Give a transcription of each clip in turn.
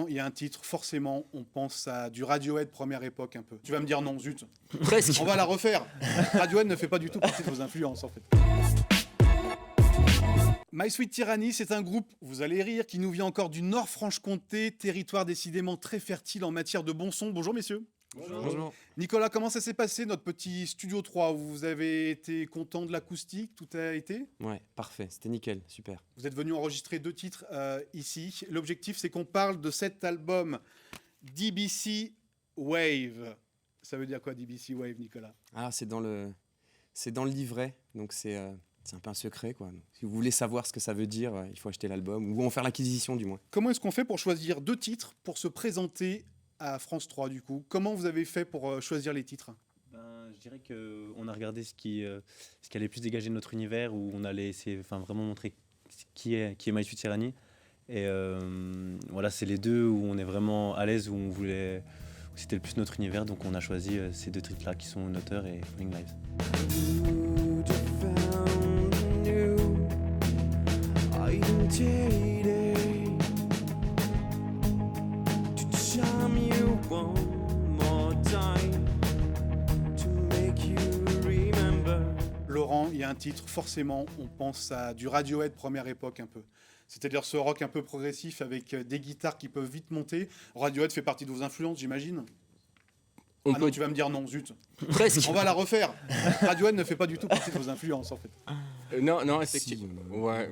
il y a un titre, forcément, on pense à du Radiohead première époque un peu. Tu vas me dire non, zut. Presque. On va la refaire. Radiohead ne fait pas du tout partie de vos influences, en fait. My Sweet Tyranny, c'est un groupe, vous allez rire, qui nous vient encore du Nord-Franche-Comté, territoire décidément très fertile en matière de bon son. Bonjour messieurs. Bonjour. Nicolas, comment ça s'est passé, notre petit Studio 3? Vous avez été content de l'acoustique? Tout a été? Ouais, parfait, c'était nickel, super. Vous êtes venu enregistrer 2 titres ici. L'objectif, c'est qu'on parle de cet album DBC Wave. Ça veut dire quoi, DBC Wave, Nicolas? Ah, c'est dans le livret, donc c'est un peu un secret, quoi. Donc, si vous voulez savoir ce que ça veut dire, il faut acheter l'album, ou en faire l'acquisition du moins. Comment est-ce qu'on fait pour choisir 2 titres pour se présenter à France 3, du coup? Comment vous avez fait pour choisir les titres? Je dirais qu'on a regardé ce qui allait plus dégager de notre univers, où on allait essayer, vraiment montrer qui est My Sweet Tyranny. Et voilà, c'est les deux où on est vraiment à l'aise, où c'était le plus notre univers, donc on a choisi ces 2 titres-là qui sont Noteur et Falling Lives. Laurent, il y a un titre, forcément, on pense à du Radiohead première époque un peu. C'est-à-dire ce rock un peu progressif avec des guitares qui peuvent vite monter. Radiohead fait partie de vos influences, j'imagine? Non, tu vas me dire non, zut. Presque. On va la refaire. Radiohead ne fait pas du tout partie de vos influences, en fait. Non, effectivement. Ouais,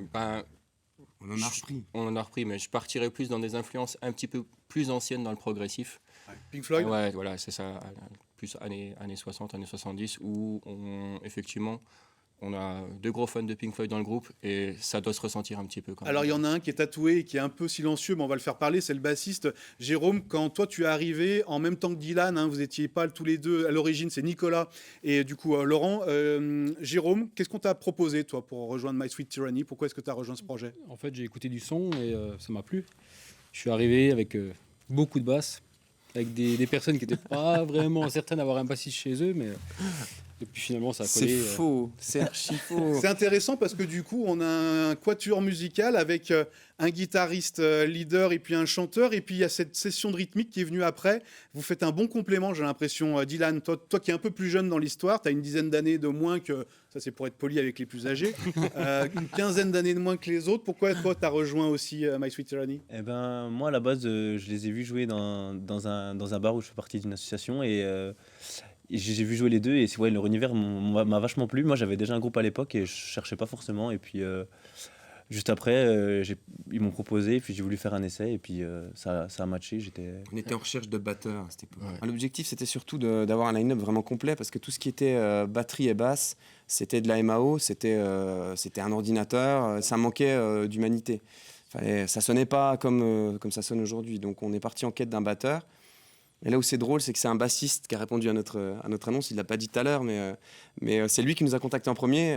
On en a repris. on en a repris, mais je partirais plus dans des influences un petit peu plus anciennes dans le progressif. Pink Floyd? Ouais, voilà, c'est ça, plus années 60, années 70, où effectivement, on a 2 gros fans de Pink Floyd dans le groupe, et ça doit se ressentir un petit peu quand même. Alors il y en a un qui est tatoué et qui est un peu silencieux, mais on va le faire parler, c'est le bassiste Jérôme. Quand toi tu es arrivé en même temps que Dylan, vous étiez pas tous les deux à l'origine, c'est Nicolas et du coup Laurent. Jérôme, qu'est-ce qu'on t'a proposé toi pour rejoindre My Sweet Tyranny? Pourquoi est-ce que tu as rejoint ce projet? En fait, j'ai écouté du son et ça m'a plu. Je suis arrivé avec beaucoup de basses, avec des personnes qui n'étaient pas vraiment certaines d'avoir un bassiste chez eux, mais et puis finalement ça a collé. C'est faux, c'est archi faux. C'est intéressant parce que du coup on a un quatuor musical avec un guitariste leader et puis un chanteur, et puis il y a cette session de rythmique qui est venue après. Vous faites un bon complément, j'ai l'impression. Dylan, toi qui es un peu plus jeune dans l'histoire, tu as une dizaine d'années de moins que, ça c'est pour être poli avec les plus âgés, une quinzaine d'années de moins que les autres. Pourquoi toi tu as rejoint aussi My Sweet Tyranny? Eh ben, moi, à la base, je les ai vus jouer dans un bar où je fais partie d'une association, et j'ai vu jouer les deux, et c'est ouais, leur univers m'a vachement plu. Moi, j'avais déjà un groupe à l'époque et je cherchais pas forcément. Et puis, juste après, ils m'ont proposé, et puis j'ai voulu faire un essai, et puis ça a matché. On était en recherche de batteurs à cette époque. Ouais. L'objectif, c'était surtout d'avoir un line-up vraiment complet, parce que tout ce qui était batterie et basse, c'était de la MAO, c'était un ordinateur, ça manquait d'humanité. Ça sonnait pas comme ça sonne aujourd'hui. Donc on est parti en quête d'un batteur. Et là où c'est drôle, c'est que c'est un bassiste qui a répondu à notre annonce. Il ne l'a pas dit tout à l'heure, mais c'est lui qui nous a contactés en premier.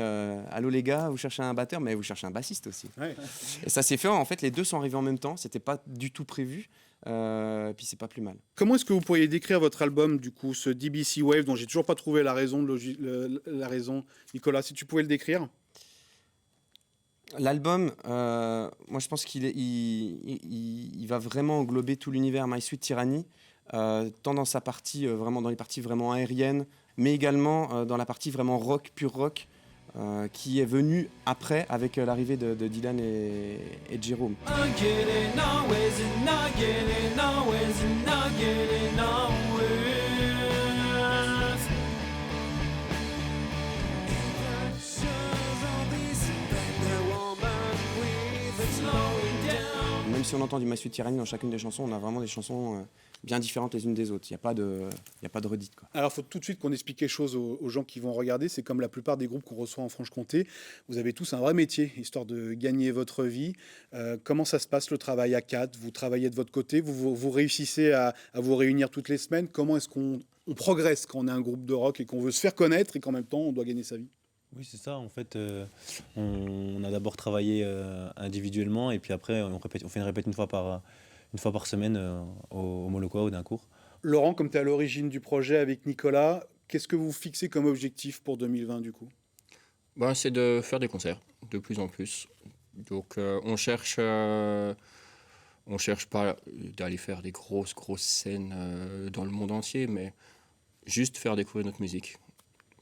Allô les gars, vous cherchez un batteur, mais vous cherchez un bassiste aussi. Ouais. Et ça s'est fait, en fait, les deux sont arrivés en même temps. C'était pas du tout prévu. Puis c'est pas plus mal. Comment est-ce que vous pourriez décrire votre album, du coup, ce DBC Wave, dont j'ai toujours pas trouvé la raison, la raison, Nicolas, si tu pouvais le décrire? L'album, moi je pense il va vraiment englober tout l'univers My Sweet Tyranny, tant dans sa partie, vraiment dans les parties vraiment aériennes, mais également dans la partie vraiment rock, pur rock, qui est venue après avec l'arrivée de Dylan et de Jérôme. Même si on entend du My Sweet Tyranny dans chacune des chansons, on a vraiment des chansons bien différentes les unes des autres. Il n'y a pas de redite, quoi. Alors, il faut tout de suite qu'on explique quelque chose aux gens qui vont regarder. C'est comme la plupart des groupes qu'on reçoit en Franche-Comté. Vous avez tous un vrai métier, histoire de gagner votre vie. Comment ça se passe, le travail à 4? Vous travaillez de votre côté, vous réussissez à vous réunir toutes les semaines. Comment est-ce qu'on progresse quand on est un groupe de rock et qu'on veut se faire connaître et qu'en même temps, on doit gagner sa vie? Oui, c'est ça. En fait, on a d'abord travaillé individuellement, et puis après, on fait une répète une fois par semaine au Molokoa ou d'un cours. Laurent, comme tu es à l'origine du projet avec Nicolas, qu'est-ce que vous fixez comme objectif pour 2020 du coup? C'est de faire des concerts, de plus en plus. Donc on cherche On cherche pas d'aller faire des grosses scènes dans le monde entier, mais juste faire découvrir notre musique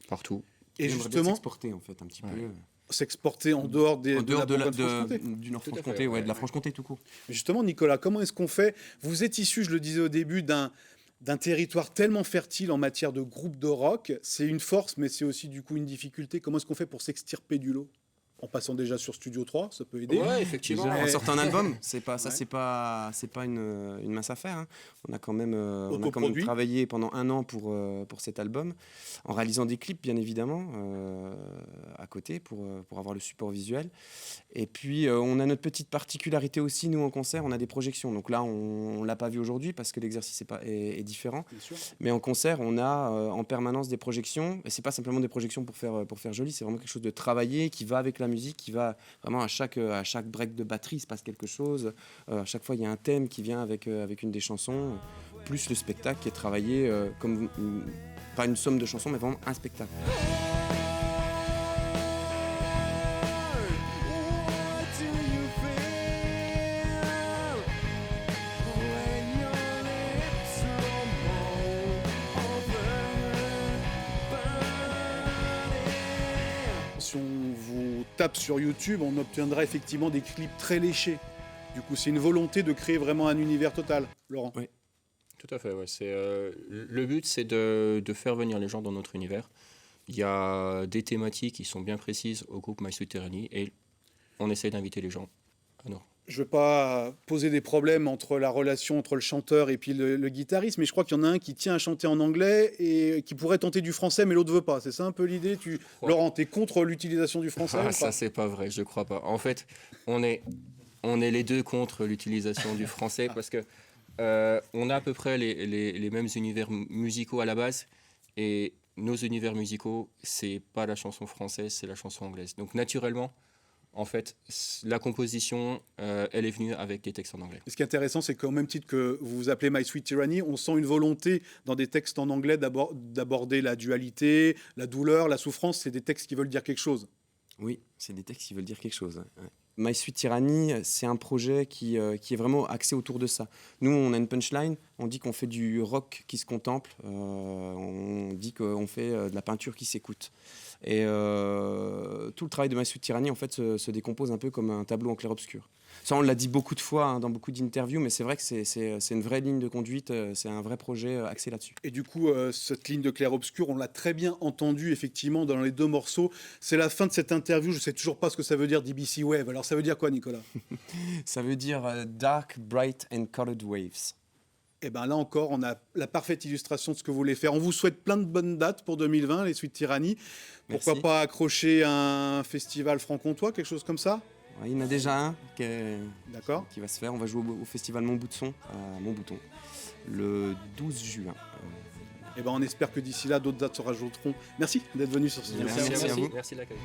partout. Et On aimerait bien justement, s'exporter en fait un petit Ouais. peu. s'exporter en dehors, En dehors de la, Bourgogne-Franche-Comté. du Nord-Franche-Comté, Tout à fait, ouais, de la ouais. Franche-Comté tout court. Mais justement, Nicolas, comment est-ce qu'on fait? Vous êtes issu, je le disais au début, d'un territoire tellement fertile en matière de groupes de rock. C'est une force, mais c'est aussi du coup une difficulté. Comment est-ce qu'on fait pour s'extirper du lot? En passant déjà sur Studio 3, ça peut aider. Ouais, effectivement. Déjà, en Ouais. sortant un album, c'est pas ça, Ouais. c'est pas une mince affaire, hein. On a quand même Autoproduit. travaillé pendant 1 an pour cet album, en réalisant des clips bien évidemment à côté pour avoir le support visuel. Et puis on a notre petite particularité aussi nous en concert, on a des projections. Donc là on l'a pas vu aujourd'hui parce que l'exercice est différent. Bien sûr. Mais en concert, on a en permanence des projections. Et c'est pas simplement des projections pour faire joli, c'est vraiment quelque chose de travaillé qui va avec la musique, qui va vraiment à chaque break de batterie, il se passe quelque chose. À chaque fois, il y a un thème qui vient avec une des chansons, plus le spectacle qui est travaillé comme pas une somme de chansons, mais vraiment un spectacle. Si on vous tape sur YouTube, on obtiendra effectivement des clips très léchés. Du coup, c'est une volonté de créer vraiment un univers total, Laurent. Oui. Tout à fait, ouais. Le but, c'est de faire venir les gens dans notre univers. Il y a des thématiques qui sont bien précises au groupe My Sweet Tyranny et on essaie d'inviter les gens à nous. Je ne veux pas poser des problèmes entre la relation entre le chanteur et puis le guitariste, mais je crois qu'il y en a un qui tient à chanter en anglais et qui pourrait tenter du français, mais l'autre veut pas. C'est ça un peu l'idée? Ouais. Laurent, tu es contre l'utilisation du français ou pas? Ça, c'est pas vrai, je crois pas. En fait, on est les deux contre l'utilisation du français parce que on a à peu près les mêmes univers musicaux à la base et nos univers musicaux, c'est pas la chanson française, c'est la chanson anglaise. Donc naturellement, en fait, la composition, elle est venue avec des textes en anglais. Et ce qui est intéressant, c'est qu'au même titre que vous vous appelez My Sweet Tyranny, on sent une volonté dans des textes en anglais d'aborder la dualité, la douleur, la souffrance. C'est des textes qui veulent dire quelque chose. Oui, c'est des textes qui veulent dire quelque chose. Ouais. My Sweet Tyranny, c'est un projet qui est vraiment axé autour de ça. Nous, on a une punchline, on dit qu'on fait du rock qui se contemple, on dit qu'on fait de la peinture qui s'écoute. Et tout le travail de My Sweet Tyranny, en fait, se décompose un peu comme un tableau en clair-obscur. Ça, on l'a dit beaucoup de fois hein, dans beaucoup d'interviews, mais c'est vrai que c'est une vraie ligne de conduite, c'est un vrai projet axé là-dessus. Et du coup, cette ligne de clair-obscur, on l'a très bien entendu effectivement dans les deux morceaux. C'est la fin de cette interview. Je ne sais toujours pas ce que ça veut dire DBC Wave. Alors ça veut dire quoi, Nicolas? Ça veut dire Dark, Bright and Colored Waves. Et bien là encore, on a la parfaite illustration de ce que vous voulez faire. On vous souhaite plein de bonnes dates pour 2020, les Sweet Tyranny. Pourquoi Merci. pas accrocher un festival franc-comtois, quelque chose comme ça? Ouais, il y en a déjà un D'accord. qui va se faire. On va jouer au festival Montbouton, à Montbouton, le 12 juin. Et ben on espère que d'ici là, d'autres dates se rajouteront. Merci d'être venu sur ce Merci. studio. à vous. Merci de l'accueil.